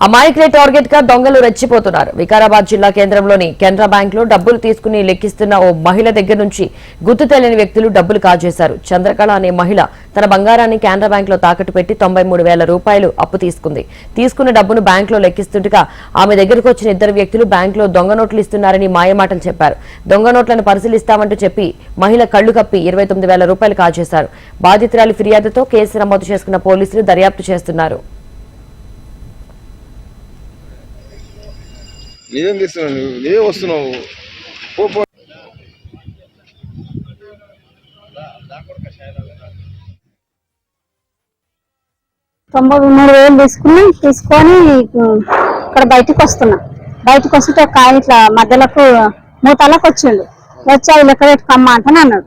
అమాయకులే target గా దొంగలు రెచ్చిపోతున్నారు. వికారాబాద్ జిల్లా కేంద్రంలోని కెనరా బ్యాంక్ లో డబ్బులు తీసుకుని లెక్కిస్తున్న ఓ మహిళ దగ్గర నుంచి గుర్తు తెలియని వ్యక్తులు డబ్బులు కాజేశారు. చంద్రకళ అనే మహిళ తన బంగారాన్ని కెనరా బ్యాంక్ లో తాకట్టు పెట్టి 93,000 రూపాయలు అప్పు తీసుకుంది. తీసుకున్న డబ్బును బ్యాంక్ లో లెక్కిస్తుండగా ఆమె దగ్గరకు వచ్చిన ఇద్దరు వ్యక్తులు బ్యాంక్ లో దొంగ నోట్లు ఇస్తున్నారని మాయమాటలు చెప్పారు. దొంగ నోట్లను పరిశీలిస్తామంటూ చెప్పి మహిళ కళ్లు కప్పి 29,000 రూపాయలు కాజేశారు. బాధితురాలి ఫిర్యాదుతో కేసు నమోదు చేసుకున్న పోలీసులు దర్యాప్తు చేస్తున్నారు. నీవేం చేస్తున్నావు? నీవే వస్తున్నావు. 93,000 తీసుకొని ఇక్కడ బయటకు వస్తున్నా. బయటకు వస్తుంటే ఒక ఆయన ఇట్లా మధ్యలోకి మూతలకు వచ్చిండు. వచ్చి అవి లెక్క పెట్టుకోమ్మా అంటే అన్నాడు.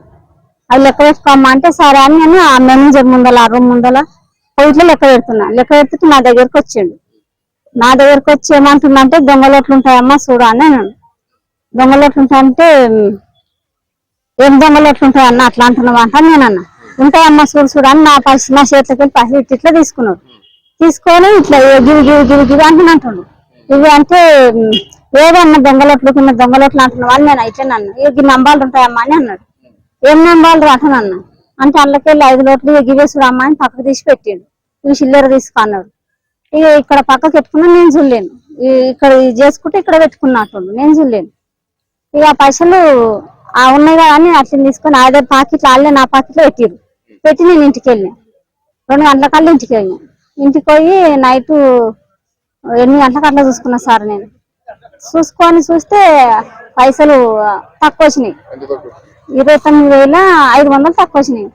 అవి లెక్క పెట్టుకోమ్మా అంటే సరే అని నేను ఆ మేనేజర్ ముందల ఆ రూమ్ ముందల పోయిట్లో లెక్క పెడుతున్నా. లెక్క పెడుతుంటే నా దగ్గరకు వచ్చిండు. నా దగ్గరకు వచ్చి ఏమంటుందంటే దొంగలోట్లు ఉంటాయమ్మా చూడ అని అన్నాడు. దొంగలోట్లు ఉంటాయంటే ఏం దొంగలోట్లు ఉంటాయి అన్న అట్లా అంటున్నావు అంట నేను అన్నా. ఉంటాయమ్మా చూడు అని నా చేతికి వెళ్ళి పైసలు ఇట్లా తీసుకున్నాడు. తీసుకొని ఇట్లా గివి గివి గివి గివి అంటున్నాడు. ఇవి అంటే ఏదన్నా దొంగలోట్లు కింద దొంగలోట్లు అంటున్నావు అని నేను అయితే అన్నా. ఇవి నంబాలు ఉంటాయమ్మా అని అన్నాడు. ఏం నంబాలు అంటానన్నా అంటే అందులోకెళ్ళి 5 లోట్లు గివేసుడు అమ్మా అని పక్కకు తీసి పెట్టిండు. ఇవి చిల్లర తీసుకున్నాడు. ఇక ఇక్కడ పక్కకు పెట్టుకున్నా నేను చూడలేను. ఇక్కడ చేసుకుంటే ఇక్కడ పెట్టుకున్నట్టు నేను చూడలేను. ఇక పైసలు ఉన్నాయి కదా అని అట్లా తీసుకొని 5 పాకెట్లు వాళ్ళే నా పాకెట్లో పెట్టి నేను ఇంటికి వెళ్ళినా. 2 గంటల కల్లా ఇంటికి వెళ్ళినా. ఇంటికి పోయి నైట్ 8 గంటలకు అట్లా చూసుకున్నా సార్. నేను చూస్తే పైసలు తక్కువ వచ్చినాయి. 29,500 తక్కువ వచ్చినాయి.